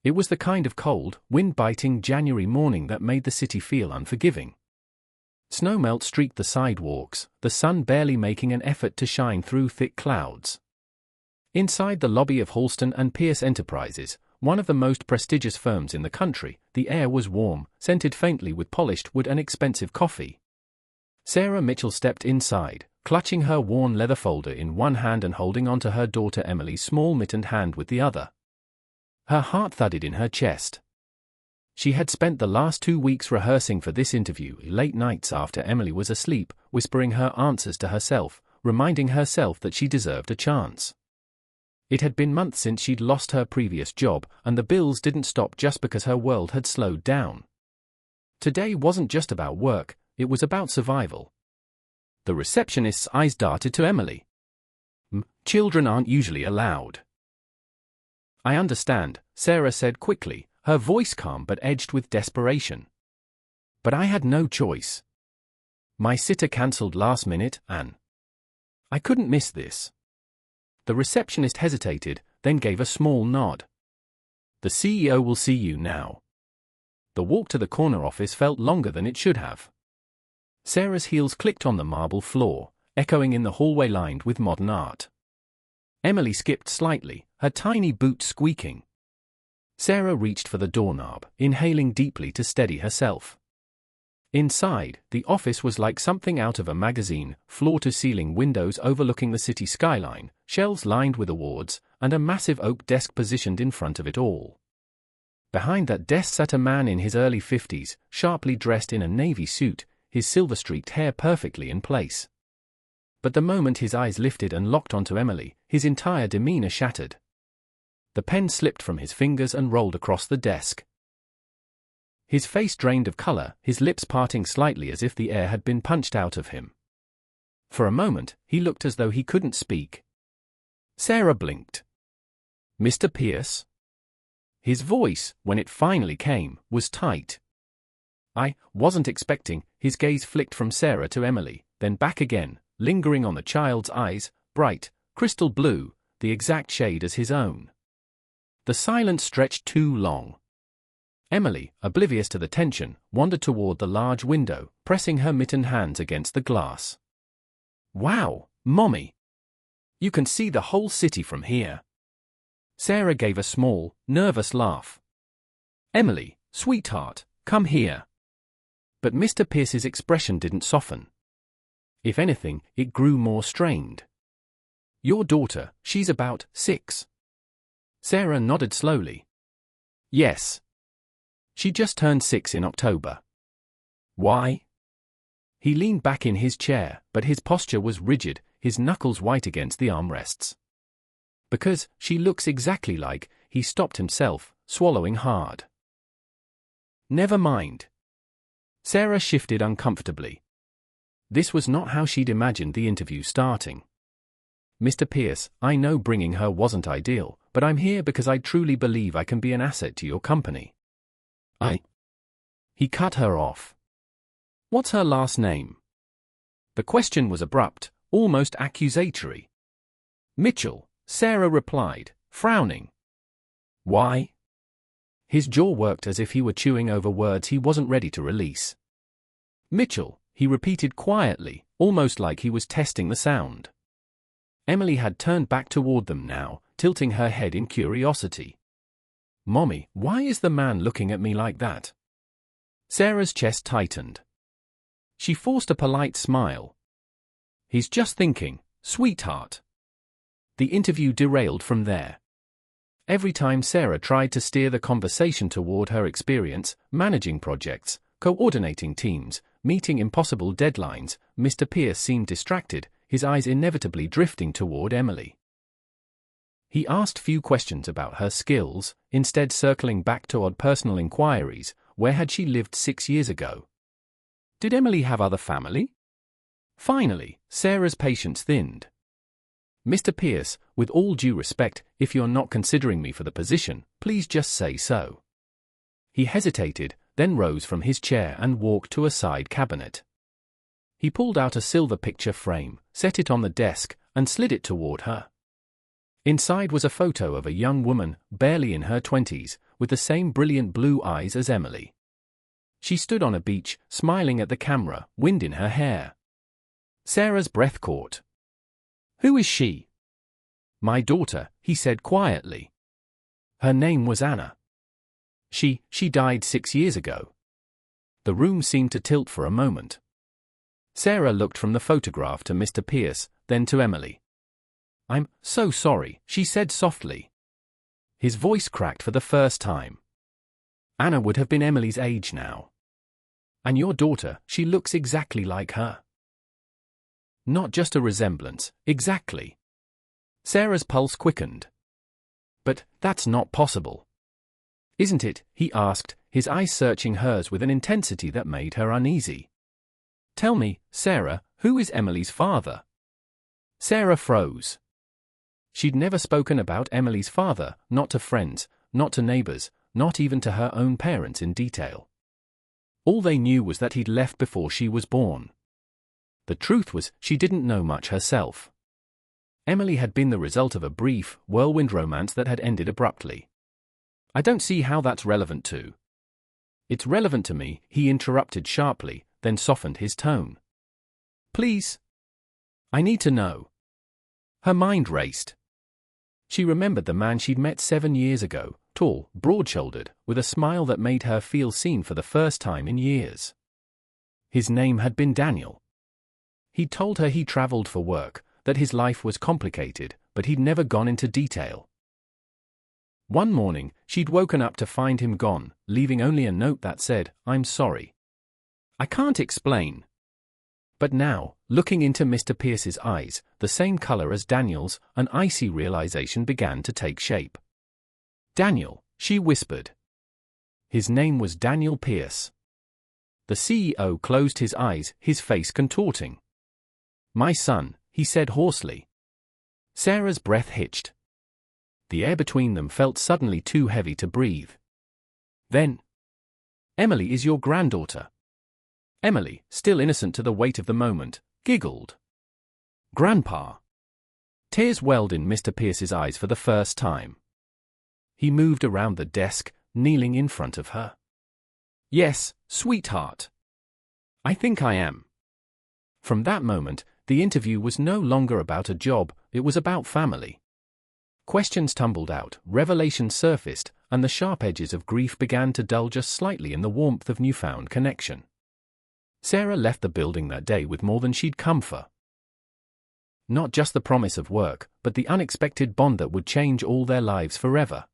It was the kind of cold, wind-biting January morning that made the city feel unforgiving. Snowmelt streaked the sidewalks, the sun barely making an effort to shine through thick clouds. Inside the lobby of Halston and Pierce Enterprises, one of the most prestigious firms in the country, the air was warm, scented faintly with polished wood and expensive coffee. Sarah Mitchell stepped inside, clutching her worn leather folder in one hand and holding onto her daughter Emily's small mittened hand with the other. Her heart thudded in her chest. She had spent the last 2 weeks rehearsing for this interview, late nights after Emily was asleep, whispering her answers to herself, reminding herself that she deserved a chance. It had been months since she'd lost her previous job, and the bills didn't stop just because her world had slowed down. Today wasn't just about work, it was about survival. The receptionist's eyes darted to Emily. Children aren't usually allowed. I understand, Sarah said quickly, her voice calm but edged with desperation. But I had no choice. My sitter cancelled last minute, and I couldn't miss this. The receptionist hesitated, then gave a small nod. The CEO will see you now. The walk to the corner office felt longer than it should have. Sarah's heels clicked on the marble floor, echoing in the hallway lined with modern art. Emily skipped slightly, her tiny boots squeaking. Sarah reached for the doorknob, inhaling deeply to steady herself. Inside, the office was like something out of a magazine, floor-to-ceiling windows overlooking the city skyline, shelves lined with awards, and a massive oak desk positioned in front of it all. Behind that desk sat a man in his early 50s, sharply dressed in a navy suit, his silver-streaked hair perfectly in place. But the moment his eyes lifted and locked onto Emily, his entire demeanor shattered. The pen slipped from his fingers and rolled across the desk. His face drained of color, his lips parting slightly as if the air had been punched out of him. For a moment, he looked as though he couldn't speak. Sarah blinked. Mr. Pierce? His voice, when it finally came, was tight. I wasn't expecting. His gaze flicked from Sarah to Emily, then back again, lingering on the child's eyes, bright, crystal blue, the exact shade as his own. The silence stretched too long. Emily, oblivious to the tension, wandered toward the large window, pressing her mittened hands against the glass. Wow, Mommy! You can see the whole city from here. Sarah gave a small, nervous laugh. Emily, sweetheart, come here. But Mr. Pierce's expression didn't soften. If anything, it grew more strained. Your daughter, she's about 6. Sarah nodded slowly. Yes. She just turned 6 in October. Why? He leaned back in his chair, but his posture was rigid, his knuckles white against the armrests. Because she looks exactly like, he stopped himself, swallowing hard. Never mind. Sarah shifted uncomfortably. This was not how she'd imagined the interview starting. Mr. Pierce, I know bringing her wasn't ideal, but I'm here because I truly believe I can be an asset to your company. He cut her off. What's her last name? The question was abrupt, almost accusatory. Mitchell, Sarah replied, frowning. Why? His jaw worked as if he were chewing over words he wasn't ready to release. Mitchell, he repeated quietly, almost like he was testing the sound. Emily had turned back toward them now, tilting her head in curiosity. Mommy, why is the man looking at me like that? Sarah's chest tightened. She forced a polite smile. He's just thinking, sweetheart. The interview derailed from there. Every time Sarah tried to steer the conversation toward her experience, managing projects, coordinating teams, meeting impossible deadlines, Mr. Pierce seemed distracted, his eyes inevitably drifting toward Emily. He asked few questions about her skills, instead circling back toward personal inquiries. Where had she lived 6 years ago? Did Emily have other family? Finally, Sarah's patience thinned. Mr. Pierce, with all due respect, if you're not considering me for the position, please just say so. He hesitated, then rose from his chair and walked to a side cabinet. He pulled out a silver picture frame, set it on the desk, and slid it toward her. Inside was a photo of a young woman, barely in her 20s, with the same brilliant blue eyes as Emily. She stood on a beach, smiling at the camera, wind in her hair. Sarah's breath caught. "Who is she?" "My daughter," he said quietly. "Her name was Anna. She died 6 years ago." The room seemed to tilt for a moment. Sarah looked from the photograph to Mr. Pierce, then to Emily. "I'm so sorry," she said softly. His voice cracked for the first time. Anna would have been Emily's age now. "And your daughter, she looks exactly like her." "Not just a resemblance, exactly." Sarah's pulse quickened. "But that's not possible." "Isn't it?" he asked, his eyes searching hers with an intensity that made her uneasy. "Tell me, Sarah, who is Emily's father?" Sarah froze. She'd never spoken about Emily's father, not to friends, not to neighbors, not even to her own parents in detail. All they knew was that he'd left before she was born. The truth was, she didn't know much herself. Emily had been the result of a brief, whirlwind romance that had ended abruptly. "I don't see how that's relevant to." "It's relevant to me," he interrupted sharply, then softened his tone. "Please. I need to know." Her mind raced. She remembered the man she'd met 7 years ago, tall, broad-shouldered, with a smile that made her feel seen for the first time in years. His name had been Daniel. He'd told her he traveled for work, that his life was complicated, but he'd never gone into detail. One morning, she'd woken up to find him gone, leaving only a note that said, "I'm sorry. I can't explain." But now, looking into Mr. Pierce's eyes, the same color as Daniel's, an icy realization began to take shape. "Daniel," she whispered. His name was Daniel Pierce. The CEO closed his eyes, his face contorting. "My son," he said hoarsely. Sarah's breath hitched. The air between them felt suddenly too heavy to breathe. Then, "Emily is your granddaughter." Emily, still innocent to the weight of the moment, giggled. "Grandpa." Tears welled in Mr. Pierce's eyes for the first time. He moved around the desk, kneeling in front of her. "Yes, sweetheart. I think I am." From that moment, the interview was no longer about a job, it was about family. Questions tumbled out, revelations surfaced, and the sharp edges of grief began to dull just slightly in the warmth of newfound connection. Sarah left the building that day with more than she'd come for. Not just the promise of work, but the unexpected bond that would change all their lives forever.